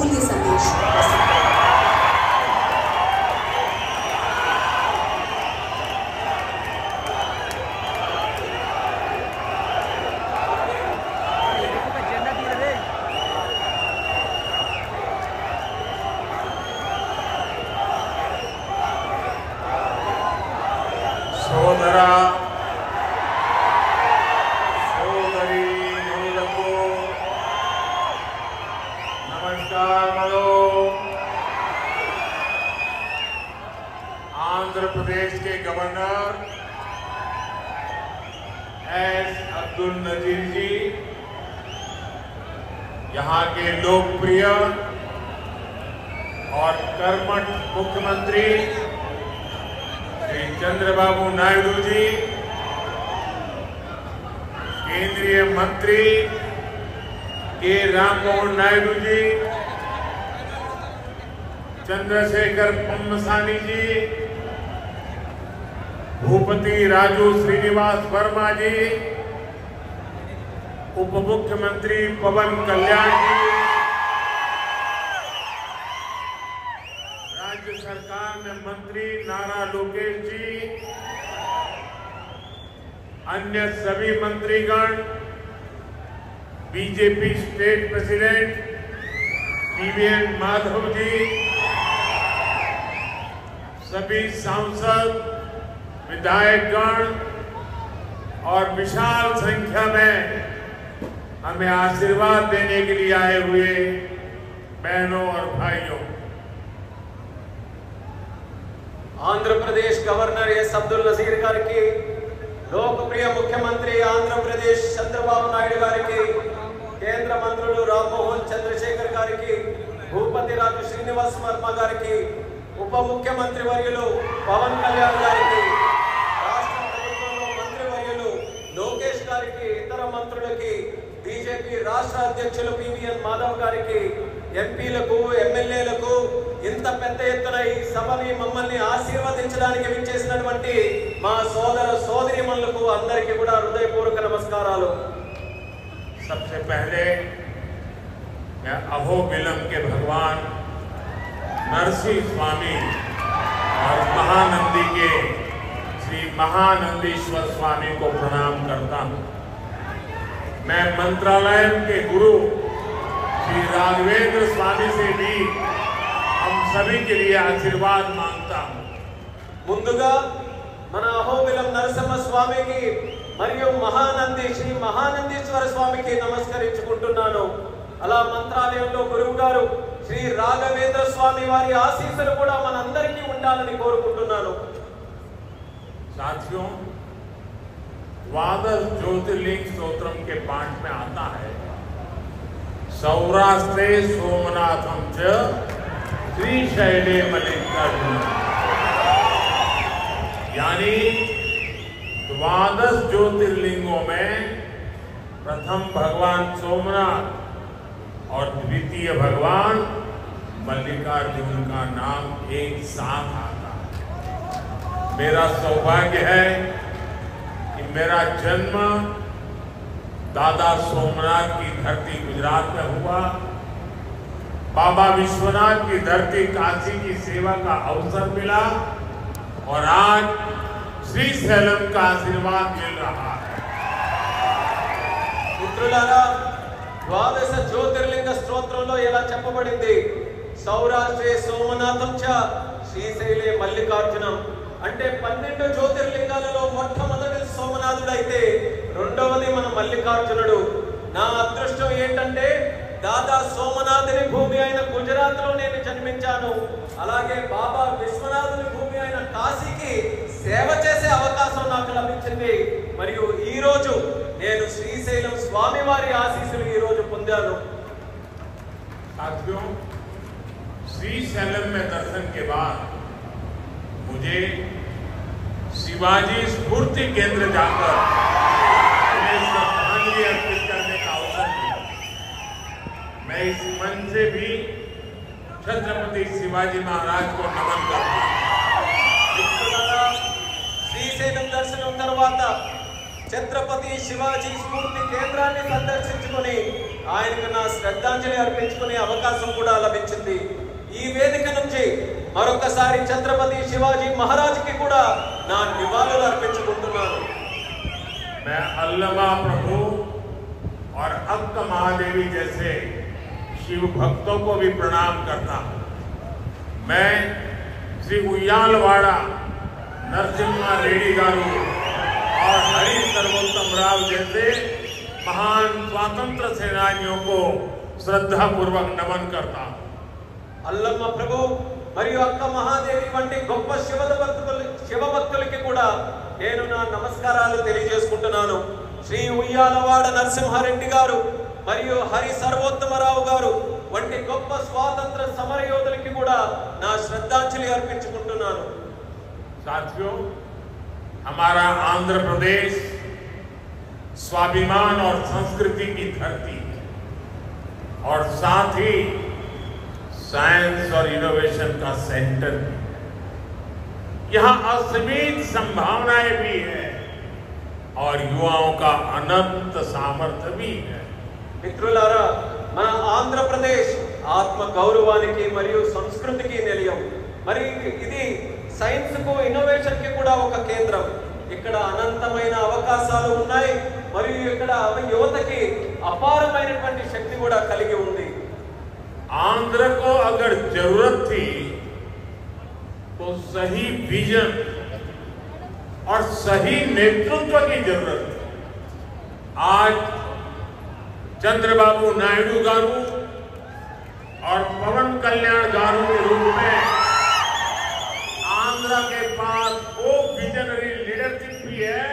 अमूल्य संदेश प्रस्तुत करेंगे। सोदरा सोदरी मनुलको नमस्कार मलो। आंध्र प्रदेश के गवर्नर एस अब्दुल नजीर जी, यहाँ के लोकप्रिय और कर्मठ मुख्यमंत्री श्री चंद्रबाबू नायडू जी, केंद्रीय मंत्री के राममोहन नायडू जी, चंद्रशेखर पम्मसानी जी, भूपति राजू श्रीनिवास वर्मा जी, उप मुख्यमंत्री पवन कल्याण जी, राज्य सरकार में मंत्री नारा लोकेश जी, अन्य सभी मंत्रीगण, BJP state president PVN Madhav ji, सभी सांसद, विधायकगण और विशाल संख्या में हमें आशीर्वाद देने के लिए आए हुए बहनों और भाइयों, आंध्र प्रदेश गवर्नर एस अब्दुल नजीर गाరికి, लोकप्रिय मुख्यमंत्री आंध्र प्रदेश चंद्रबाबू नायडू गाరికి, केंद्र मंत्रुలు राममोहन चंद्रशेखर गाరికి, भूपति राजू श्रीनिवास वर्मा गाరికి, उप मुख्यमंत्री वर्युలు पवन कल्याण गाరికి, राष्ट्र ప్రభుత్వంలో మంత్రి వర్యులు లోకేష్ గారికి, ఇతర మంత్రులకి, बीजेपी రాష్ట్ర అధ్యక్షులు పీవీఎన్ మాధవ్ గారికి, ఎంపీలకు, ఎమ్మెల్యేలకు, ఇంత పెద్ద ఎత్తున ఈ సభని మమ్మల్ని ఆశీర్వదించడానికి విచ్చేసినటువంటి మా సోదర సోదరీమణులకు అందరికీ కూడా హృదయపూర్వక నమస్కారాలు। सबसे पहले मैं अहोबिलम के भगवान नरसिंह स्वामी और महानंदी के श्री महानंदीश्वर स्वामी को प्रणाम करता हूँ। मैं मंत्रालय के गुरु श्री राघवेंद्र स्वामी से भी हम सभी के लिए आशीर्वाद मांगता हूँ। ముందుగా మన అహోబిలం నరసింహ స్వామికి మరియు మహానంది శ్రీ మహానందీశ్వర స్వామికి నమస్కరించుకుంటున్నాను। అలా మంత్రాలయంలో గురువు గారు శ్రీ రాఘవేంద్ర స్వామి వారి ఆశీస్సులు కూడా మనందరికీ ఉండాలని కోరుకుంటున్నాను। साथियों, द्वादश ज्योतिर्लिंग स्तोत्रम के पाठ में आता है, सौराष्ट्रे सोमनाथम च श्रीशैले मल्लिकार्जुनम, यानी द्वादश ज्योतिर्लिंगों में प्रथम भगवान सोमनाथ और द्वितीय भगवान मल्लिकार्जुन का नाम एक साथ आता है। मेरा सौभाग्य है कि मेरा जन्म दादा सोमनाथ की धरती गुजरात में हुआ, बाबा विश्वनाथ की धरती काशी की सेवा का अवसर मिला और आज श्रीशैलम का आशीर्वाद मिल रहा है। మిత్రులారా, ద్వాదశ జ్యోతిర్లింగ స్తోత్రంలో ఎలా చెప్పబడింది, సౌరాష్ట్రే సోమనాథం చ శ్రీశైలే మల్లికార్జునం, అంటే 12 జ్యోతిర్లింగాలలో మొట్టమొదటి సోమనాథుడైతే రెండవది మన మల్లికార్జునుడు। నా అదృష్టం ఏంటంటే దాదా సోమనాథుని భూమి అయిన గుజరాత్ లో నేను జన్మించాను, అలాగే బాబా విశ్వనాథుని భూమి అయిన కాశీకి సేవ చేసే అవకాశం నాకు లభించింది। మరియు ఈ రోజు నేను శ్రీశైలం స్వామి వారి ఆశీస్సులు ఈ రోజు పొందాను। साथियों, श्रीशैलम में दर्शन के बाद मुझे शिवाजी स्फूर्ति केंद्र जाकर श्रद्धांजलि अर्पित करने का अवसर मिला। मैं इस मंच से भी छत्रपति शिवाजी महाराज को नमन करता हूँ। శ్రీశైలం దర్శనం తర్వాత ఛత్రపతి శివాజీ స్ఫూర్తి కేంద్రాన్ని సందర్శించుకొని ఆయనకు నా శ్రద్ధాంజలి అర్పించుకునే అవకాశం కూడా లభించింది। మరొకసారి ఛత్రపతి శివాజీ మహారాజ్కి కూడా నా నివాళులు అర్పించుకుంటున్నాను. मैं अल्लमा प्रभु और अक्क महादेवी जैसे शिव भक्तों को भी प्रणाम करता हूँ. मैं श्री उయ్యాలవాడ नरसिम्हा रेड्डी गारू और हरि सर्वोत्तम राव जैसे महान स्वातंत्र सेनानियों को श्रद्धा पूर्वक नमन करता हूँ. అల్లమ్మ ప్రభు మరియు అక్క మహాదేవి వంటి గొప్ప శివభక్తులకి కూడా నేను నా నమస్కారాలు తెలియజేసుకుంటున్నాను. శ్రీ ఉయ్యాలవాడ నరసింహారెడ్డి గారు మరియు హరి సర్వోత్తమరావు గారు వంటి గొప్ప స్వాతంత్ర సమరయోధులకి కూడా నా శ్రద్ధాంజలి అర్పించుకుంటున్నాను. साथियों, हमारा आंध्र प्रदेश स्वाभिमान और संस्कृति की धरती है और साथ ही साइंस और इनोवेशन का सेंटर भी. यहाँ असीमित संभावनाएं भी है और युवाओं का अनंत सामर्थ्य भी है. మిత్రులారా, మన ఆంధ్రప్రదేశ్ ఆత్మ గౌరవానికి మరియు సంస్కృతికి నిలయం. మరి ఇది సైన్స్ కు ఇన్నోవేషన్ కి కూడా ఒక కేంద్రం. ఇక్కడ అనంతమైన అవకాశాలు ఉన్నాయి మరియు ఇక్కడ యువతకి అపారమైనటువంటి శక్తి కూడా కలిగి ఉంది. आंध्र को अगर जरूरत थी तो सही विजन और सही नेतृत्व की जरूरत थी. आज चंद्रबाबू नायडू गारू और पवन कल्याण गारू के रूप में आंध्र के पास वो विजनरी लीडरशिप भी है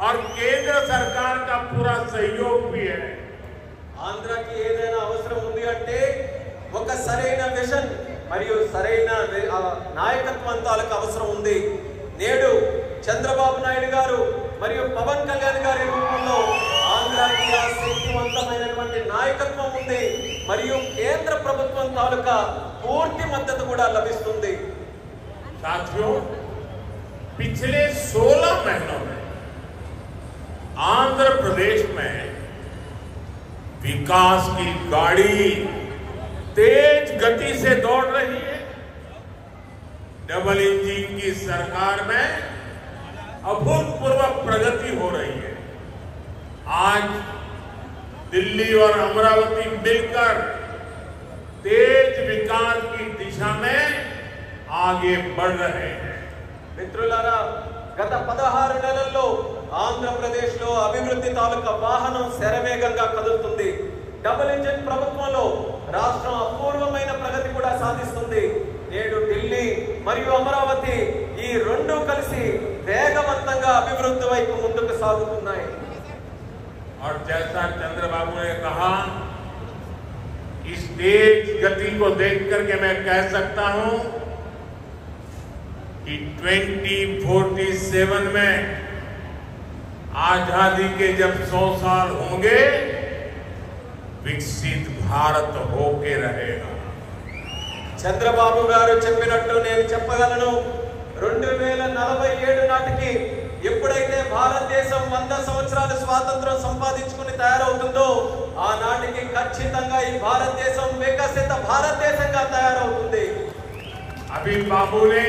और केंद्र सरकार का पूरा सहयोग भी है. ఆంధ్రాకి ఏదైనా అవసరం ఉంది అంటే ఒక సరైన విజన్ మరియు సరైన నాయకత్వం తాలూకు అవసరం ఉంది. నేడు చంద్రబాబు నాయుడు గారు మరియు పవన్ కళ్యాణ్ గారి రూపంలో ఆంధ్రాకి ఆ శక్తివంతమైనటువంటి నాయకత్వం ఉంది మరియు కేంద్ర ప్రభుత్వం తాలూకా పూర్తి మద్దతు కూడా లభిస్తుంది. साथियों, पिछले 16 महीनों में आंध्र प्रदेश में विकास की गाड़ी तेज गति से दौड़ रही है. डबल इंजन की सरकार में अभूतपूर्व प्रगति हो रही है. आज दिल्ली और अमरावती मिलकर तेज विकास की दिशा में आगे बढ़ रहे हैं. మిత్రులారా, గత 16 నెలల్లో ఆంధ్రప్రదేశ్ లో అభివృద్ధి తాలూకా వాహనం శరవేగంగా కదులుతుంది. డబుల్ ఇంజిన్ ప్రభుత్వంలో రాష్ట్రం అపూర్వమైన ప్రగతి కూడా సాధిస్తుంది. నేడు ఢిల్లీ మరియు అమరావతి ఈ రెండు కలిసి వేగవంతంగా అభివృద్ధి వైపు ముందుకు సాగుతున్నాయి. और जैसा चंद्रबाबू ने कहा, इस तेज गति को देख करके मैं कह सकता हूं कि 2047 में आजादी के जब 100 साल होंगे, विकसित भारत होके रहेगा. చంద్రబాబు గారు చెప్పినట్టు నేను చెప్పగలను. 2047 నాటికి ఎప్పుడైతే భారతదేశం 100 సంవత్సరాల స్వాతంత్రం సంపాదించుకుని తయారవుతుందో ఆనాటికి ఖచ్చితంగా ఈ భారతదేశం వికసిత భారతదేశంగా తయారవుతుంది. अभी बाबू ने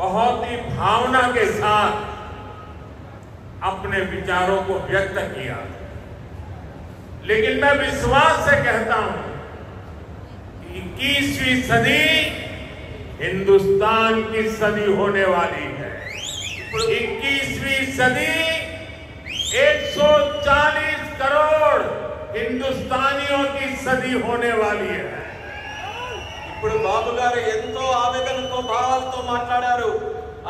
बहुत ही भावना के साथ अपने विचारों को व्यक्त किया, लेकिन मैं विश्वास से कहता हूं कि 21वीं सदी हिंदुस्तान की सदी होने वाली है. 21वीं सदी 140 करोड़ हिंदुस्तानियों की सदी होने वाली है. ఇప్పుడు బాబు గారు ఎంతో ఆవేదనతో భావాలతో మాట్లాడారు.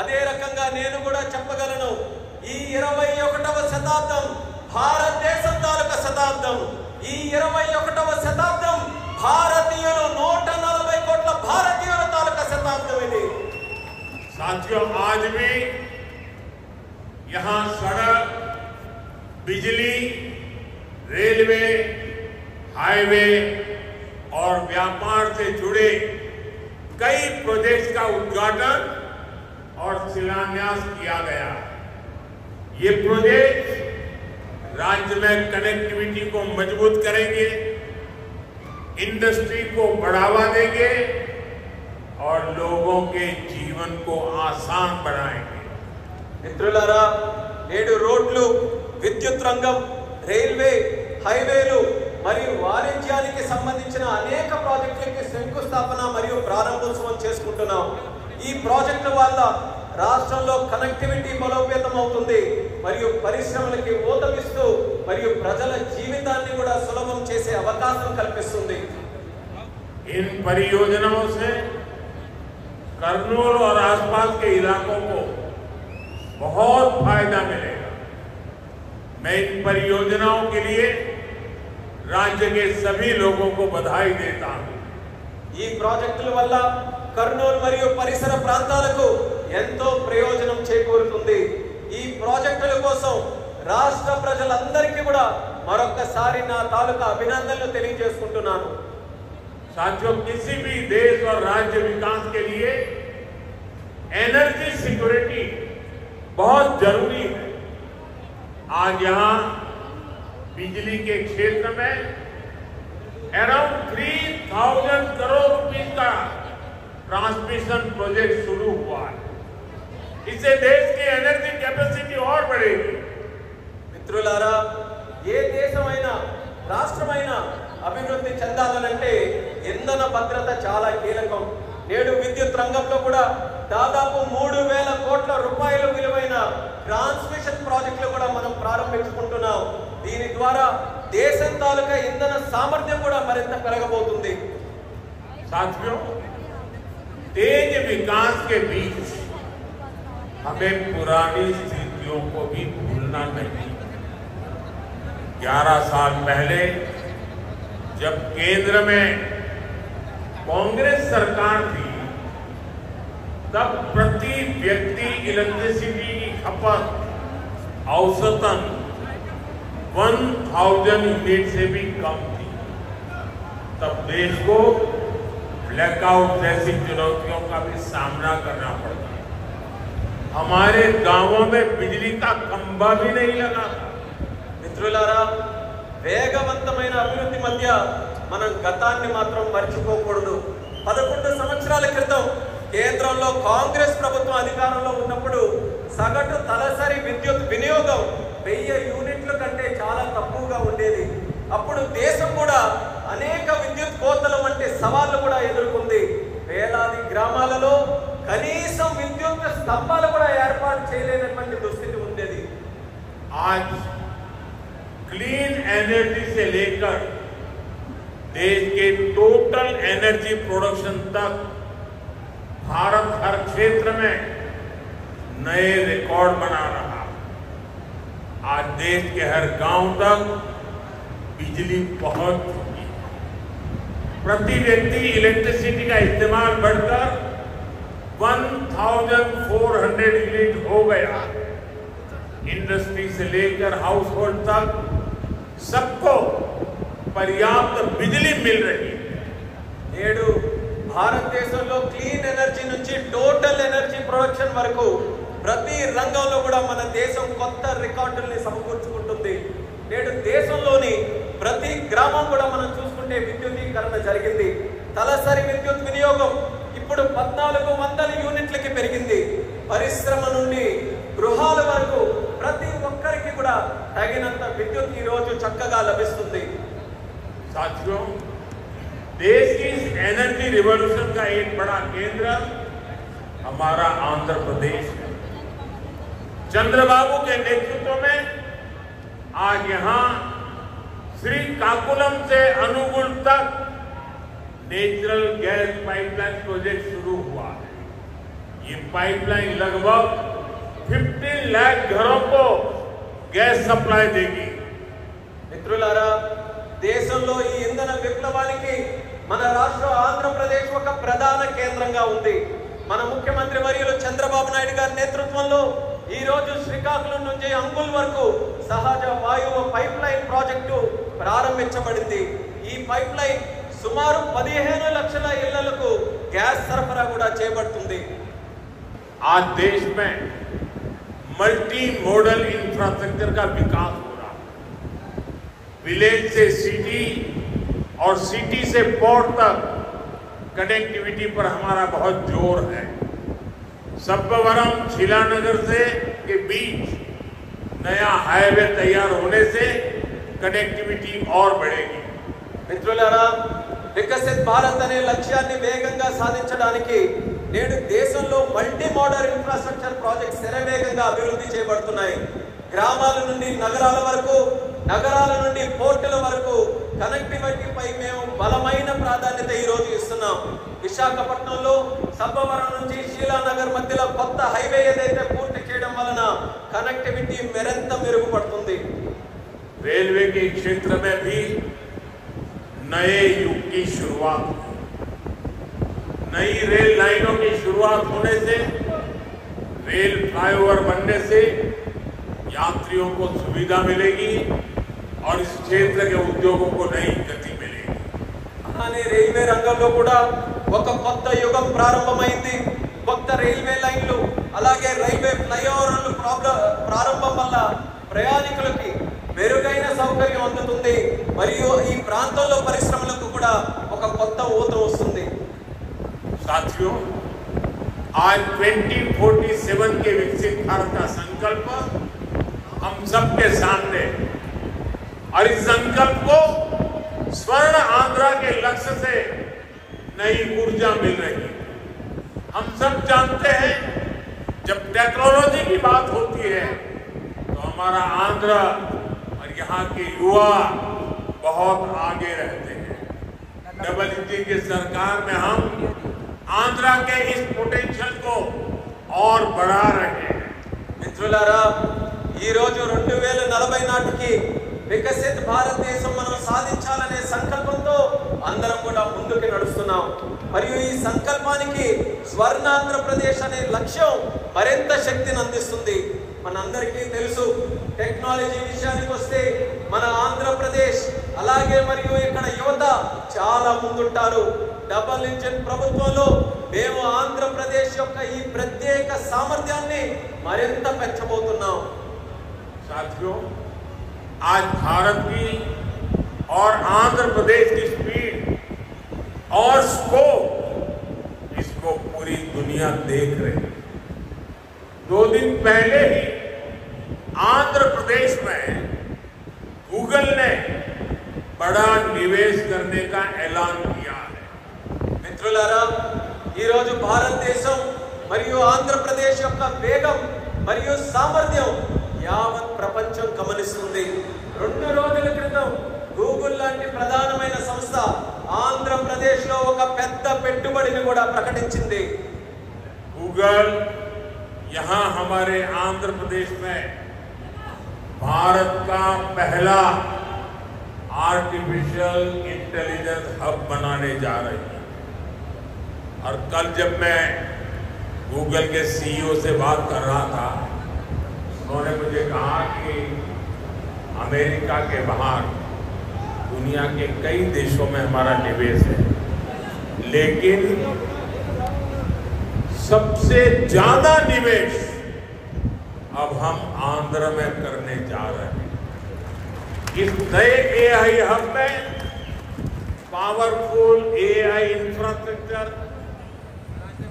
అదే రకంగా నేను కూడా చెప్పగలను. ఈ 21వ శతాబ్దం భారతదేశం తాలూకా శతాబ్దం. ఈ 21వ శతాబ్దం భారతీయులు 140 కోట్ల భారతీయుల తాలూకా శతాబ్దం ఇది. साथियों, आज भी यहां सड़क, बिजली, रेलवे, हाईवे और व्यापार से जुड़े कई प्रोजेक्ट्स का उद्घाटन और शिलान्यास किया गया. ये प्रोजेक्ट राज्य में कनेक्टिविटी को मजबूत करेंगे, इंडस्ट्री को बढ़ावा देंगे और लोगों के जीवन को आसान बनाएंगे। మిత్రులారా, నేడు రోడ్లు, విద్యుత్ రంగం, రైల్వే, హైవేలు మరియు వాణిజ్యానికి సంబంధించిన అనేక ప్రాజెక్టులకి శంకుస్థాపన మరియు ప్రారంభోత్సవం చేసుకుంటున్నాం. ఈ ప్రాజెక్టుల వల్ల రాష్ట్రంలో కనెక్టివిటీ బలోపేతం అవుతుంది మరియు పరిశ్రమలకి ఊతమిస్తూ మరియు ప్రజల జీవితాన్ని కూడా సులభం చేసే అవకాశం కల్పిస్తుంది. इन परियोजनाओं से करनूल और आसपास के इलाकों को बहुत फायदा मिलेगा। मैं इन परियोजनाओं के लिए राज्य के सभी लोगों को बधाई देता हूं। ఈ ప్రాజెక్టుల వల్ల కర్నూలు మరియు పరిసర ప్రాంతాలకు ఎంతో ప్రయోజనం చేకూరుతుంది. ఈ ప్రాజెక్టుల కోసం రాష్ట్ర ప్రజలందరికీ కూడా మరొకసారి నా తాలూకా అభినందనలు తెలియజేసుకుంటున్నాను. साथियों, किसी भी देश और राज्य विकास के लिए एनर्जी सिक्योरिटी बहुत जरूरी है। आज यहां बिजली के क्षेत्र में अराउंड 3000 करोड़ रुपए का ट्रांसमिशन प्रोजेक्ट शुरू हुआ है। इससे देश की एनर्जी कैपेसिटी और बढ़ेगी। మిత్రులారా, ఏ దేశమైనా రాష్ట్రమైనా అభివృద్ధి చెందాలనంటే ఇంధన భద్రత చాలా కీలకం. నేడు విద్యుత్ రంగంలో కూడా దాదాపు 3000 కోట్ల రూపాయల విలువైన ట్రాన్స్మిషన్ ప్రాజెక్టులు కూడా మనం ప్రారంభించుకుంటున్నాం. దీని ద్వారా దేశం తాలూకా ఇంధన సామర్థ్యం కూడా మరింత పెరగబోతుంది. साथियों, तेज विकास के बीच हमें पुरानी स्थितियों को भी भूलना नहीं। 11 साल पहले जब केंद्र में कांग्रेस सरकार थी, तब प्रति व्यक्ति इलेक्ट्रिसिटी की खपत औसतन 1000 यूनिट से भी कम थी। तब देश को ब्लैकआउट जैसी चुनौतियों का भी सामना करना पड़ता। हमारे गांवों में बिजली का खंभा भी नहीं लगा था। మిత్రులారా, వేగవంతమైన అభివృద్ధి మధ్య మనం గతాన్ని మాత్రం మర్చిపోకూడదు. 11 సంవత్సరాల క్రితం కేంద్రంలో కాంగ్రెస్ ప్రభుత్వం అధికారంలో ఉన్నప్పుడు సగటు తలసరి విద్యుత్ వినియోగం 1000 యూనిట్ల కంటే చాలా తక్కువగా ఉండేది. అప్పుడు దేశం కూడా అనేక విద్యుత్ కోతల వంటి సవాళ్లు కూడా ఎదుర్కొంది. వేలాది గ్రామాలలో కనీసం విద్యుత్ స్తంభాలు కూడా ఏర్పాటు చేయలేనటువంటి దుస్థితి ఉండేది. आज क्लीन एनर्जी से लेकर देश के टोटल एनर्जी प्रोडक्शन तक भारत हर क्षेत्र में नए रिकॉर्ड बना रहा। आज देश के हर गांव तक बिजली पहुंच चुकी। प्रति व्यक्ति इलेक्ट्रिसिटी का इस्तेमाल बढ़कर 1400 यूनिट हो गया। इंडस्ट्री से लेकर हाउस होल्ड तक सबको पर्याप्त बिजली मिल रही है। నేడు భారతదేశంలో క్లీన్ ఎనర్జీ నుంచి టోటల్ ఎనర్జీ ప్రొడక్షన్ వరకు ప్రతి రంగంలో కూడా మన దేశం కొత్త రికార్డుల్ని సమకూర్చుకుంటుంది. నేడు దేశంలోని ప్రతి గ్రామం కూడా మనం చూసుకుంటే విద్యుదీకరణ జరిగింది. తలసరి విద్యుత్ వినియోగం ఇప్పుడు 1400 యూనిట్లకి పెరిగింది. పరిశ్రమ నుండి గృహాల వరకు ప్రతి ఒక్కరికి కూడా తగినంత విద్యుత్ ఈ రోజు చక్కగా లభిస్తుంది. साथियों, देश की एनर्जी रिवॉल्यूशन का एक बड़ा केंद्र हमारा आंध्र प्रदेश है। चंद्रबाबू के नेतृत्व में आज यहां श्रीकाकुलम से अनुगुल तक नेचुरल गैस पाइपलाइन प्रोजेक्ट शुरू हुआ है। ये पाइपलाइन लगभग 15 लाख घरों को गैस सप्लाई देगी। మిత్రులారా, దేశంలో ఈ ఇంధన విప్లవానికి మన రాష్ట్ర ఆంధ్రప్రదేశ్ ఒక ప్రధాన కేంద్రంగా ఉంది. మన ముఖ్యమంత్రి వర్యులు చంద్రబాబు నాయుడు గారి నేతృత్వంలో ఈ రోజు శ్రీకాకుళం నుంచి అంగుల్ వరకు సహజ వాయువు పైప్ లైన్ ప్రాజెక్టు ప్రారంభించబడింది. ఈ పైప్ లైన్ సుమారు 15 లక్షల ఇళ్లకు గ్యాస్ సరఫరా కూడా చేయబడుతుంది. आज देश में मल्टी मॉडल इंफ्रास्ट्रक्चर का विकास हो रहा है। विलेज से सिटी और सिटी से पोर्ट तक कनेक्टिविटी पर हमारा बहुत जोर है। सब्बवरम शीलानगर से के बीच नया हाईवे तैयार होने से कनेक्टिविटी और बढ़ेगी। మిత్రులారా, వికసిత్ భారత్ అనే లక్ష్యాన్ని వేగంగా సాధించడానికి నేడు దేశంలో మల్టీ మోడల్ ఇన్ఫ్రాస్ట్రక్చర్ ప్రాజెక్ట్స్ శరవేగంగా అభివృద్ధి చేయబడుతున్నాయి. గ్రామాల నుండి నగరాల వరకు, నగరాల నుండి పోర్టుల వరకు కనెక్టివిటీపై మేము బలమైన ప్రాధాన్యత ఈ రోజు ఇస్తున్నాం. విశాఖపట్నంలో సబ్బవరం నుంచి శీలానగర్ మధ్యలో కొత్త హైవే ఏదైతే పూర్తి చేయడం వలన కనెక్టివిటీ మరింత మెరుగుపడుతుంది. रेलवे के क्षेत्र में भी नए युग की शुरुआत, नई रेल लाइनों की शुरुआत होने से, रेल फ्लाईओवर बनने से यात्रियों को सुविधा मिलेगी और इस क्षेत्र के उद्योगों को नई गति मिलेगी। అలానే రైల్వే రంగంలో కూడా ఒక కొత్త యుగం ప్రారంభమైంది. కొత్త రైల్వే లైన్లు, అలాగే రైల్వే ఫ్లైఓవర్లు ప్రారంభం వల్ల ప్రయాణికులకి మెరుగైన సౌకర్యం అందుతుంది. మరియు ఈ ప్రాంతంలో పరిశ్రమలకు కూడా ఒక కొత్త ఊతం వస్తుంది. साथियों, आज 2047 के विकसित भारत का संकल्प हम सबके सामने, और इस संकल्प को स्वर्ण आंध्रा के लक्ष्य से नई ऊर्जा मिल रही है। हम सब जानते हैं, जब टेक्नोलॉजी की बात होती है तो हमारा आंध्र और यहाँ के युवा बहुत आगे रहते हैं। डबल इंजन की सरकार में हम आंध्रा के इस पोटेंशियल को और बढ़ा रहे हैं। మిత్రులారా, ఈ రోజు 2040 నాటికి వికసిత్ భారతదేశం మనం సాధించాలనే సంకల్పంతో అందరం కూడా ముందుకు నడుస్తున్నాం. మరియు ఈ సంకల్పానికి స్వర్ణాంధ్రప్రదేశ్ అనే లక్ష్యం మరింత శక్తిని అందిస్తుంది. మనందరికీ తెలుసు, టెక్నాలజీ విషయానికి వస్తే మన ఆంధ్రప్రదేశ్ అలాగే మరియు ఇక్కడ యువత చాలా ముందుంటారు. డబల్ ఇంజిన్ ప్రభుత్వంలో మేము ఆంధ్రప్రదేశ్ యొక్క ఈ ప్రత్యేక సామర్థ్యాన్ని మరింత పెంచబోతున్నాం. साथियों, आज भारत की और आंध्र प्रदेश की स्पीड और स्कोप, इसको पूरी दुनिया देख रही है। 2 दिन पहले ही आंध्र प्रदेश में गूगल ने बड़ा निवेश करने का ऐलान किया है। మిత్రులారా, ఈ రోజు భారతదేశం మరియు ఆంధ్రప్రదేశ్ యొక్క వేగం మరియు సామర్థ్యం యావత్ ప్రపంచం గమనిస్తుంది. 2 రోజుల క్రితం గూగుల్ లాంటి ప్రధానమైన సంస్థ ఆంధ్రప్రదేశ్ లో ఒక పెద్ద పెట్టుబడిని కూడా ప్రకటించింది. गूगल यहाँ हमारे आंध्र प्रदेश में भारत का पहला आर्टिफिशियल इंटेलिजेंस हब बनाने जा रही है। और कल जब मैं गूगल के सीईओ से बात कर रहा था, उन्होंने मुझे कहा कि अमेरिका के बाहर दुनिया के कई देशों में हमारा निवेश है, लेकिन सबसे ज्यादा निवेश अब हम आंध्र में करने जा रहे हैं। इस नए एआई हब में powerful AI infrastructure,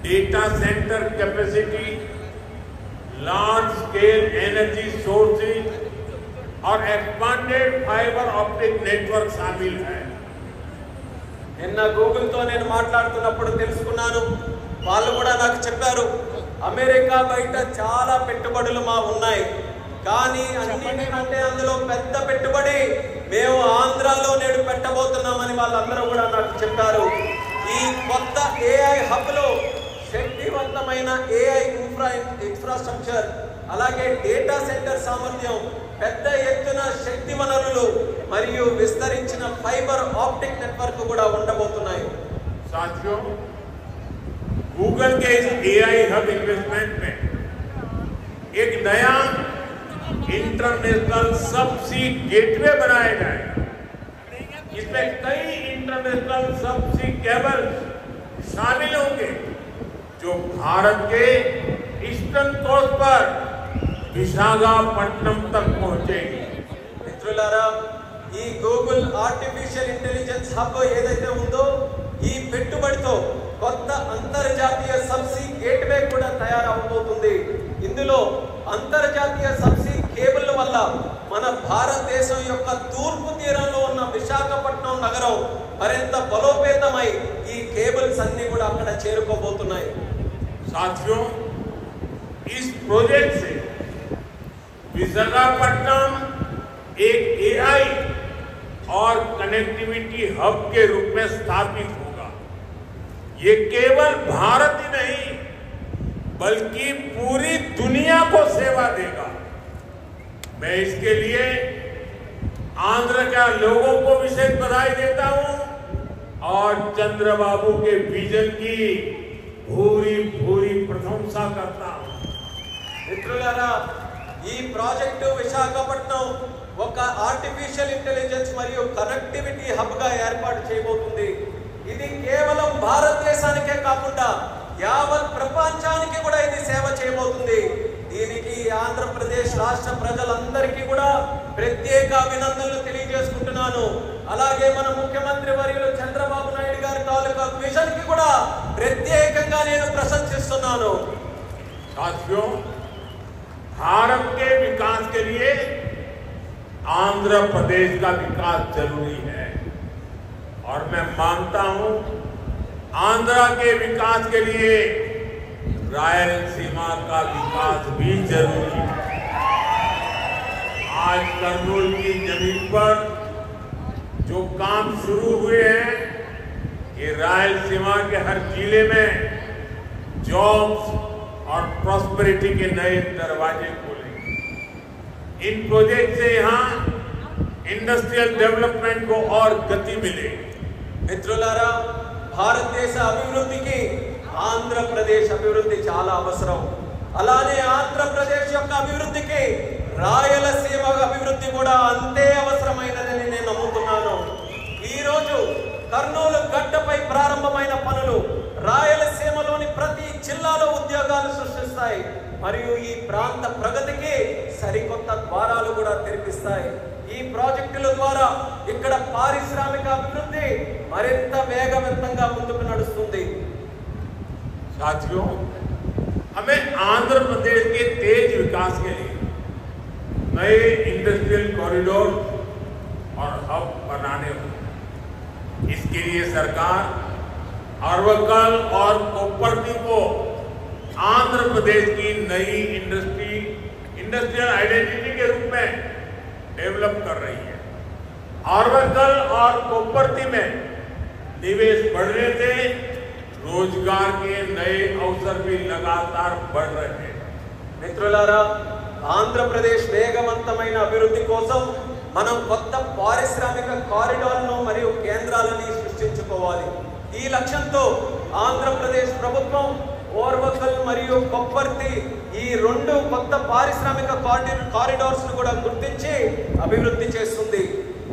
data centre capacity, large scale energy sourcing और एक्सपांडेड फाइबर ऑप्टिक नेटवर्क शामिल है। నిన్న గూగుల్తో నేను మాట్లాడుతున్నప్పుడు తెలుసుకున్నాను, వాళ్ళు కూడా నాకు చెప్పారు, అమెరికా బయట చాలా పెట్టుబడులు మా ఉన్నాయి, కానీ అన్నిటికంటే అందులో పెద్ద పెట్టుబడి మేము ఆంధ్రాలో నేడు పెట్టబోతున్నామని వాళ్ళందరూ కూడా నాకు చెప్పారు. ఈ కొత్త ఏఐ హబ్లో శక్తివంతమైన ఏఐ ఇన్ఫ్రాస్ట్రక్చర్, అలాగే డేటా సెంటర్ సామర్థ్యం, పెద్ద ఎత్తున శక్తి వనరులు మరియు విస్తరించిన ఫైబర్ ఆప్టిక్ నెట్వర్క్ కూడా ఉండబోతున్నాయి. साथियों, गूगल के इस एआई हब इन्वेस्टमेंट में एक नया इंटरनेशनल सबसी गेटवे बनाया जाएगा। इसमें कई इंटरनेशनल सबसी केबल शामिल होंगे जो भारत के ईस्टर्न कोस्ट पर विशाखापट्टनम तक पहुंचेगी। మిత్రులారా, ఈ గూగుల్ ఆర్టిఫిషియల్ ఇంటెలిజెన్స్ హబ్ ఏదైతే ఉందో ఈ పెట్టుబడితో తయారవబోతుంది. ఇందులో అంతర్జాతీయ సబ్సీ కేబుల్ వల్ల మన భారతదేశం యొక్క తూర్పు తీరంలో ఉన్న విశాఖపట్నం నగరం మరింత బలోపేతమై ఈ కేబుల్స్ అన్ని కూడా అక్కడ చేరుకోబోతున్నాయి. साथियों, इस प्रोजेक्ट से विशाखापट्टनम एक एआई और कनेक्टिविटी हब के रूप में स्थापित होगा। ये केवल भारत ही नहीं बल्कि पूरी दुनिया को सेवा देगा। मैं इसके लिए आंध्र के लोगों को विशेष बधाई देता हूं और चंद्रबाबू के विजन की भूरी भूरी प्रशंसा करता हूं। మిత్రులారా, ఈ ప్రాజెక్టు విశాఖపట్నం ఒక ఆర్టిఫిషియల్ ఇంటెలిజెన్స్ మరియు కనెక్టివిటీ హబ్ గా ఏర్పాటు చేయబోతుంది. ఇది కేవలం భారతదేశానికే కాకుండా యావత్ ప్రపంచానికి కూడా ఇది సేవ చేయబోతుంది. దీనికి ఆంధ్రప్రదేశ్ రాష్ట్ర ప్రజలందరికీ కూడా ప్రత్యేక అభినందనలు తెలియజేసుకుంటున్నాను. అలాగే మన ముఖ్యమంత్రి వర్యులు చంద్రబాబు నాయుడు గారి తాలూకా విజన్ కి కూడా ప్రత్యేకంగా నేను ప్రశంసిస్తున్నాను. साथियों, भारत के विकास के लिए आंध्र प्रदेश का विकास जरूरी है और मैं मानता हूं आंध्र के विकास के लिए रायलसीमा का विकास भी जरूरी है। आज कर्नूल की जमीन पर जो काम शुरू हुए हैं, ये रायलसीमा के हर जिले में जॉब्स और प्रॉस्पेरिटी के नए दरवाजे खोलेंगे। इन प्रोजेक्ट से यहाँ इंडस्ट्रियल डेवलपमेंट को और गति मिलेगी। మిత్రులారా, భారతదేశ అభివృద్ధికి ఆంధ్రప్రదేశ్ అభివృద్ధి చాలా అవసరం. అలానే ఆంధ్రప్రదేశ్ యొక్క అభివృద్ధికి రాయలసీమ అభివృద్ధి కూడా అంతే అవసరమైనదని నేను నమ్ముతున్నాను. ఈ రోజు కర్నూలు గడ్డపై ప్రారంభమైన పనులు రాయలసీమలోని ప్రతి జిల్లాలో ఉద్యోగాలు సృష్టిస్తాయి మరియు ఈ ప్రాంత ప్రగతికి సరికొత్త ద్వారాలు కూడా తెరిపిస్తాయి. ఈ ప్రాజెక్టుల ద్వారా ఇక్కడ పారిశ్రామిక అభివృద్ధి మరింత వేగవంతంగా ముందుకు నడుస్తుంది. साथियों, हमें आंध्र प्रदेश के तेज विकास के लिए नए इंडस्ट्रियल कॉरिडोर और हब बनाने होंगे। इसके लिए सरकार अरवक्कल और कोप्परती को आंध्र प्रदेश की नई इंडस्ट्रियल आइडेंटिटी के रूप में डेवलप कर रही है। अरवक्कल और कोप्परती में निवेश बढ़ने से रोजगार के नए अवसर भी लगातार बढ़ रहे हैं. మిత్రులారా, ఆంధ్రప్రదేశ్ వేగవంతమైన అభివృద్ధి కోసం మనం కొత్త పారిశ్రామిక కారిడార్లను మరియు కేంద్రాలను సృష్టించుకోవాలి. ఈ లక్ష్యంతో ఆంధ్రప్రదేశ్ ప్రభుత్వం ఓర్వకల్ మరియు కొప్పర్తి ఈ రెండు కొత్త పారిశ్రామిక కారిడార్స్ ను కూడా గుర్తించి అభివృద్ధి చేస్తుంది.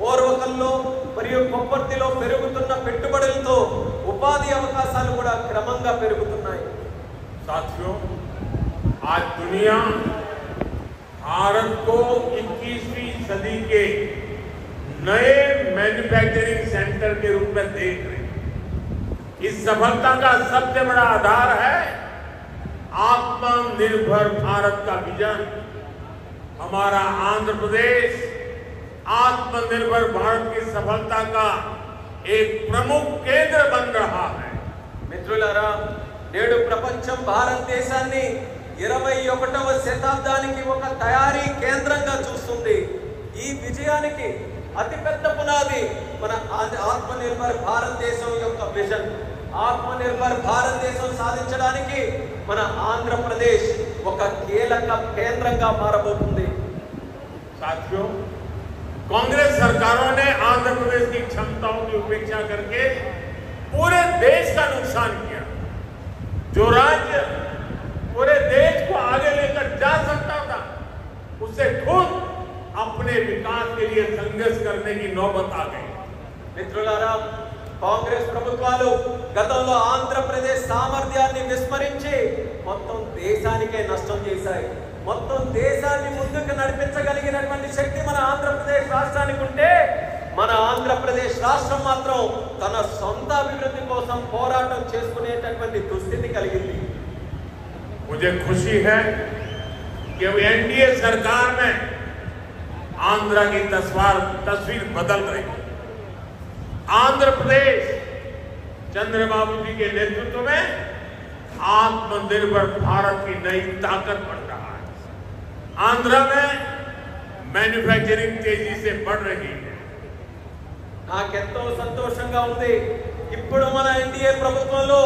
ఓర్వకల్లో మరియు కొప్పర్తిలో పెరుగుతున్న పెట్టుబడులతో ఉపాధి అవకాశాలు కూడా క్రమంగా పెరుగుతున్నాయి. साथियों, आज दुनिया भारत को 21वीं सदी के नए मैन्युफैक्चरिंग सेंटर के रूप में देख रही है. इस सफलता का सबसे बड़ा आधार है आत्मनिर्भर भारत का विजन. हमारा आंध्र प्रदेश आत्मनिर्भर भारत की सफलता का एक प्रमुख केंद्र बन रहा है. మిత్రులారా, నేడు ప్రపంచం భారతదేశాన్ని 21వ శతాబ్దానికి ఒక తయారీ కేంద్రంగా చూస్తుంది. ఈ విజయానికి అతిపెద్ద పునాది మన ఆత్మనిర్భర్ భారతదేశం యొక్క విజన్. ఆత్మనిర్భర్ భారతదేశం సాధించడానికి మన ఆంధ్రప్రదేశ్ ఒక కీలక కేంద్రంగా మారబోతుంది. साथियों, कांग्रेस सरकारों ने आंध्र प्रदेश की क्षमताओं की उपेक्षा करके पूरे देश का नुकसान किया. जो राज्य पूरे देश को आगे लेकर जा सकता था, उससे खुद अपने विकास के लिए संघर्ष करने की नौबत आ गई. మిత్రులారా, కాంగ్రెస్ ప్రభుత్వాలు గతంలో ఆంధ్రప్రదేశ్ సామర్థ్యాన్ని విస్మరించి మొత్తం దేశానికే నష్టం చేశాయి. మొత్తం దేశాన్ని ముందుకు నడిపించగలిగినటువంటి శక్తి మన ఆంధ్రప్రదేశ్ రాష్ట్రానికి ఉంటే, మన ఆంధ్రప్రదేశ్ రాష్ట్రం మాత్రం తన సొంత అభివృద్ధి కోసం పోరాటం చేసుకునేటటువంటి దుస్థితి కలిగింది. मुझे खुशी है कि अब एनडीए सरकार में आंध्र की तस्वीर बदल रही है। आंध्र प्रदेश चंद्रबाबू जी के नेतृत्व में आत्मनिर्भर भारत की नई ताकत बन रहा है। आंध्र में मैन्युफैक्चरिंग तेजी से बढ़ रही है। నాకెంతో సంతోషంగా ఉంది. ఇప్పుడు మన ఎన్డీఏ ప్రభుత్వంలో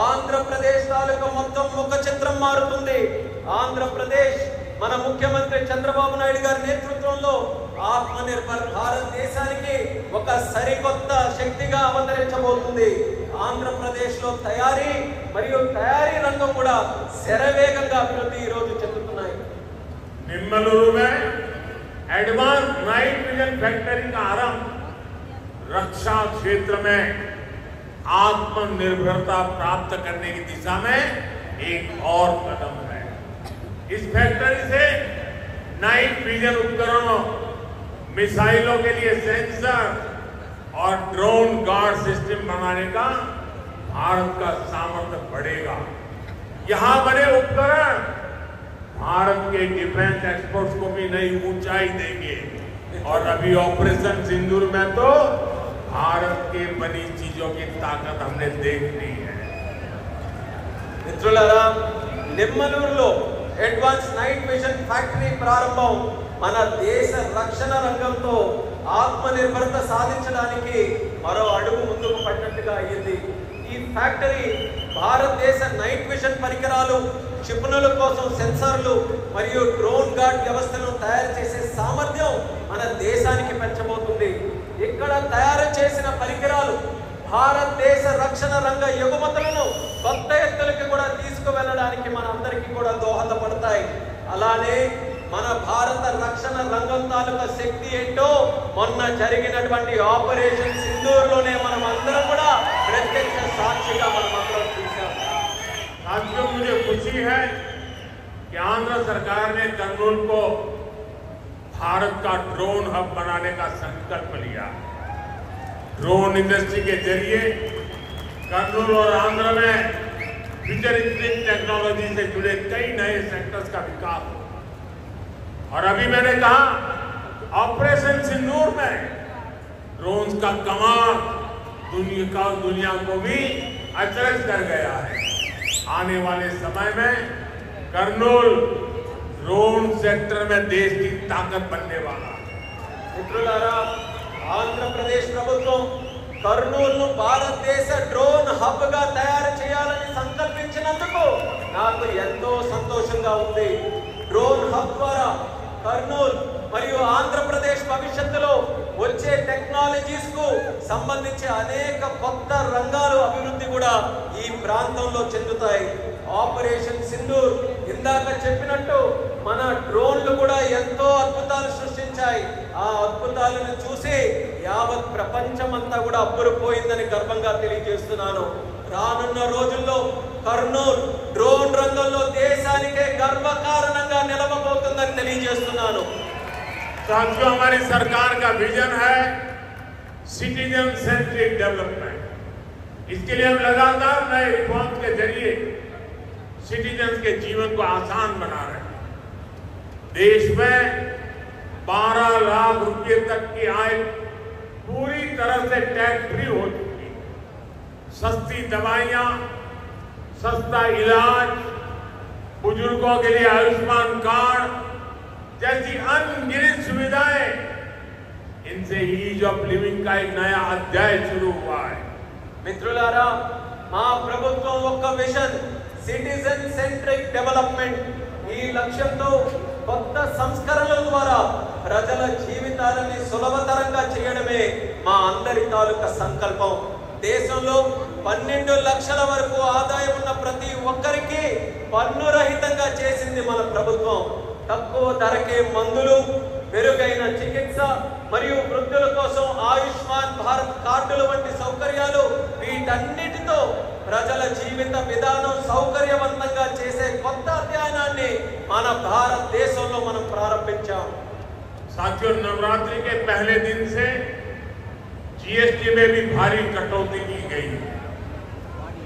ఆంధ్రప్రదేశ్ తాలూకా మొత్తం ముఖ చిత్రం మారుతుంది. ఆంధ్రప్రదేశ్ మన ముఖ్యమంత్రి చంద్రబాబు నాయుడు గారి నేతృత్వంలో ఆత్మనిర్భర్ భారత్ దేశానికి ఒక సరికొత్త శక్తిగా అవతరించబోతుంది. ఆంధ్రప్రదేశ్ లో తయారీ మరియు తయారీ రంగం కూడా శరవేగంగా అభివృద్ధి ఈ రోజు చెందుతున్నాయి. निम्मलूरू में एडवांस नाइट विजन फैक्ट्री का आरंभ रक्षा क्षेत्र में आत्मनिर्भरता प्राप्त करने की दिशा में एक और कदम है। इस फैक्ट्री से नाइट विजन उपकरणों, मिसाइलों के लिए सेंसर और ड्रोन गार्ड सिस्टम बनाने का भारत का सामर्थ्य बढ़ेगा। यहां बने उपकरण भारत के डिफेंस एक्सपोर्ट्स को भी नई ऊंचाई देंगे। और अभी ऑपरेशन सिंदूर में तो भारत के बनी चीजों की ताकत हमने देख ली है। మిత్రులారా, నిమ్మలూరులో అడ్వాన్స్ నైట్ విజన్ ఫ్యాక్టరీ ప్రారంభం మన దేశ రక్షణ రంగంతో ఆత్మనిర్భరత సాధించడానికి మరో అడుగు ముందుకు పడినట్టుగా అయ్యింది. ఈ ఫ్యాక్టరీ భారతదేశ నైట్ విజన్ పరికరాలు, క్షిపణుల కోసం సెన్సార్లు మరియు డ్రోన్ గార్డ్ వ్యవస్థను తయారు చేసే సామర్థ్యం మన దేశానికి పెంచబోతుంది. ఇక్కడ తయారు చేసిన పరికరాలు భారతదేశ రక్షణ రంగ ఎగుమతులను కొత్త ఎత్తులకి కూడా తీసుకువెళ్ళడానికి మనందరికీ కూడా దోహదపడతాయి. అలానే మన భారత రక్షణ రంగం తాలూకా శక్తి ఏంటో మొన్న జరిగినటువంటి ఆపరేషన్ సింధూర్లోనే మనం అందరం కూడా ప్రత్యక్ష సాక్షిగా మనం అందరం చూసాం. साथियों, मुझे खुशी है कि आंध्र सरकार ने कर्नूल को भारत का ड्रोन हब बनाने का संकल्प लिया। ड्रोन इंडस्ट्री के जरिए कर्नूल और आंध्र में फ्यूचरिस्टिक टेक्नोलॉजी से जुड़े कई नए सेक्टर्स का विकास हो। और अभी मैंने कहा, ऑपरेशन सिंदूर में ड्रोन्स का कमाल दुनिया को भी अचरज कर गया है। आने वाले समय में कर्नूल ड्रोन सेक्टर में देश की ताकत बनने वाला है। మిత్రులారా, ఆంధ్రప్రదేశ్ ప్రభుత్వం కర్నూలును భారతదేశ డ్రోన్ హబ్ గా తయారు చేయాలని సంకల్పించినందుకు నాకు ఎంతో సంతోషంగా ఉంది. డ్రోన్ హబ్ ద్వారా కర్నూలు మరియు ఆంధ్రప్రదేశ్ భవిష్యత్తులో వచ్చే టెక్నాలజీస్ కు సంబంధించి అనేక కొత్త రంగాలు అభివృద్ధి కూడా ఈ ప్రాంతంలో చెందుతాయి. ఆపరేషన్ సింధూర్ ఇందాక చెప్పినట్టు మన డ్రోన్లు కూడా ఎంతో అద్భుతాలు సృష్టించాయి. ఆ అద్భుతాలను చూసి యావత్ ప్రపంచమంతా కూడా అబ్బురుపోయిందని గర్వంగా తెలియజేస్తున్నాను. రానున్న రోజుల్లో కర్నూలు డ్రోన్ రంగంలో దేశానికే గర్వకారణంగా నిలవబోతుందని తెలియజేస్తున్నాను. साथियों, हमारी सरकार का विजन है सिटीजन सेंट्रिक डेवलपमेंट। इसके लिए हम लगातार नए रिफॉर्म्स के जरिए सिटीजन्स के जीवन को आसान बना रहे हैं। देश में 12 लाख रुपए तक की आय पूरी तरह से टैक्स फ्री हो चुकी है। सस्ती दवाइयां, सस्ता इलाज, बुजुर्गों के लिए आयुष्मान कार्ड जैसी अनगिनत सुविधाएं, इनसे ईज ऑफ लिविंग का एक नया अध्याय शुरू हुआ है। మిత్రులారా, మా ప్రభుత్వం ఒక్క విజన్ సిటిజన్ సెంట్రిక్ డెవలప్మెంట్. ఈ లక్ష్యంతో కొత్త సంస్కరణల ద్వారా ప్రజల జీవితాలని సులభతరంగా చేయడమే మా అందరి తాలూకా సంకల్పం. దేశంలో 12 లక్షల వరకు ఆదాయం ఉన్న ప్రతి ఒక్కరికి పన్ను రహితంగా చేసింది మన ప్రభుత్వం. తక్కువ ధరకే మందులు, మెరుగైన చికిత్స మరియు వృద్ధుల కోసం ఆయుష్మాన్ భారత్ కార్డులు వంటి సౌకర్యాలు, వీటన్నిటితో ప్రజల జీవిత విధానం సౌకర్యవంతంగా చేసే కొత్త అధ్యయనాన్ని మన భారతదేశంలో మనం ప్రారంభించాం. साथियों, नवरात्रि के पहले दिन से जीएसटी में भी भारी कटौती की गई है।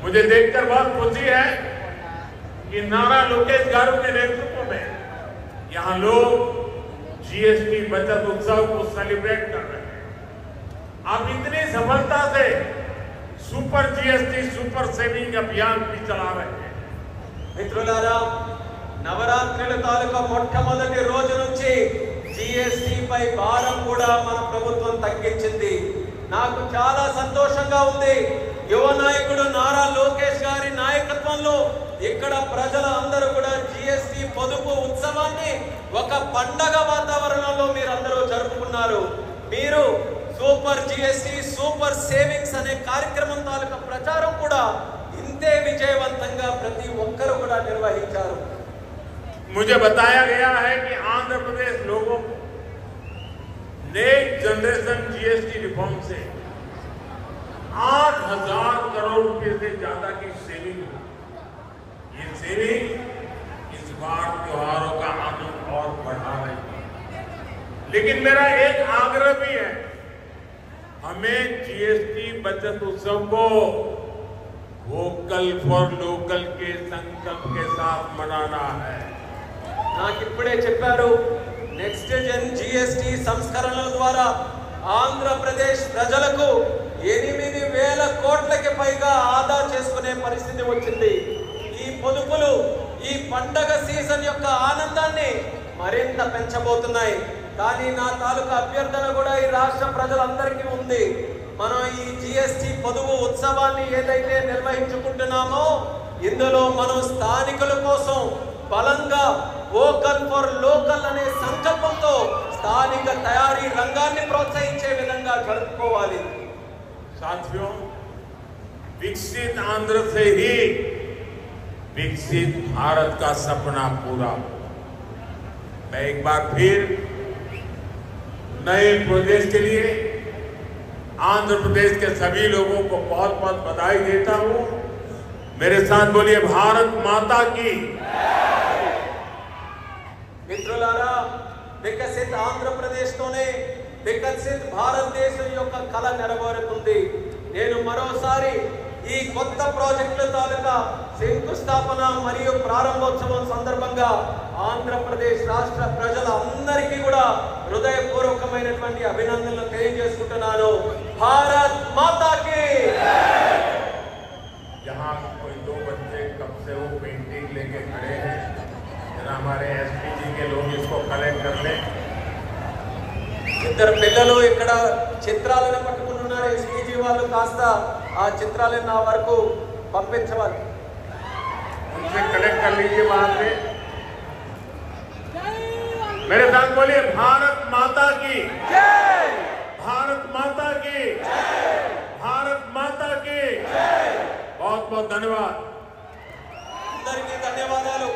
मुझे देखकर बहुत खुशी है कि नारा लोकेश गारू के नेतृत्व में यहां लोग जीएसटी बचत उत्सव को सेलिब्रेट कर रहे हैं। आप इतनी सफलता से सुपर जीएसटी सुपर सेविंग अभियान भी चला रहे हैं। మిత్రులారా, నవరాత్రుల తాలూకా మొట్టమొదటి రోజు నుంచి జీఎస్టీ పై భారం కూడా మన ప్రభుత్వం తగ్గించింది. నాకు చాలా సంతోషంగా ఉంది. యువ నాయకుడు నారా లోకేష్ గారి నాయకత్వంలో ఇక్కడ ప్రజల అందరూ కూడా జీఎస్టీ పొదుపు ఉత్సవాన్ని ఒక పండగ వాతావరణంలో మీరందరూ జరుపుకున్నారు. మీరు సూపర్ జీఎస్టీ సూపర్ సేవింగ్స్ అనే కార్యక్రమం తాలూకా ప్రచారం కూడా ఇంతే విజయవంతంగా ప్రతి ఒక్కరు కూడా నిర్వహించారు. मुझे बताया गया है कि आंध्र प्रदेश लोगों को नेक्स्ट जनरेशन जीएसटी रिफॉर्म से 8,000 करोड़ रुपए से ज्यादा की सेविंग हुई। ये सेविंग इस बार त्योहारों का आनंद और बढ़ा रही है। लेकिन मेरा एक आग्रह भी है, हमें जीएसटी बचत उत्सव को वोकल फॉर लोकल के संकल्प के साथ मनाना है। నాకు ఇప్పుడే చెప్పారు, నెక్స్ట్ జన్ జీఎస్టీ సంస్కరణల ద్వారా ఆంధ్రప్రదేశ్ ప్రజలకు 8,000 కోట్లకి పైగా ఆదా చేసుకునే పరిస్థితి వచ్చింది. ఈ పొదుపులు ఈ పండగ సీజన్ యొక్క ఆనందాన్ని మరింత పెంచబోతున్నాయి. కానీ నా తాలూకా అభ్యర్థన కూడా ఈ రాష్ట్ర ప్రజలందరికీ ఉంది. మనం ఈ జీఎస్టీ పొదుపు ఉత్సవాన్ని ఏదైతే నిర్వహించుకుంటున్నామో ఇందులో మనం స్థానికుల కోసం బలంగా వోకల్ ఫర్ లోకల్ అనే సంకల్పంతో స్థానిక తయారీ రంగాన్ని ప్రోత్సహించే విధంగా జరుపుకోవాలి. साथियों, विकसित आंध्र से ही विकसित भारत का सपना पूरा। मैं एक बार फिर नए प्रदेश के लिए आंध्र प्रदेश के सभी लोगों को बहुत बहुत बधाई देता हूं। मेरे साथ बोलिए भारत माता की। మిత్రులారా, వికసిత ఆంధ్రప్రదేశ్తోనే వికసిత భారతదేశం యొక్క కళ నెరవేరుతుంది. నేను మరోసారి ఈ కొత్త ప్రాజెక్టుల తాలూకా శంకుస్థాపన మరియు ప్రారంభోత్సవం సందర్భంగా ఆంధ్రప్రదేశ్ రాష్ట్ర ప్రజలందరికీ కూడా హృదయపూర్వకమైనటువంటి అభినందనలు తెలియజేసుకుంటున్నాను. భారత్ మాతాకి. जहां कोई 2 बच्चे कब से वो पेंटिंग लेके खड़े हैं, जरा हमारे एसपीजी के लोग इसको कलेक्ट कर लें। ఇద్దరు పిల్లలు ఇక్కడ చిత్రాలను పట్టుకుని ఉన్నారు. ఎస్పీజీ వాళ్ళు కాస్త ఆ చిత్రాలను నా వరకు పంపించవాలి. उनसे कलेक्ट कर लीजिए वहां से। मेरे साथ बोलिए भारत माता की जय, भारत माता की जय, भारत माता की जय। बहुत बहुत धन्यवाद। అందరికీ ధన్యవాదాలు.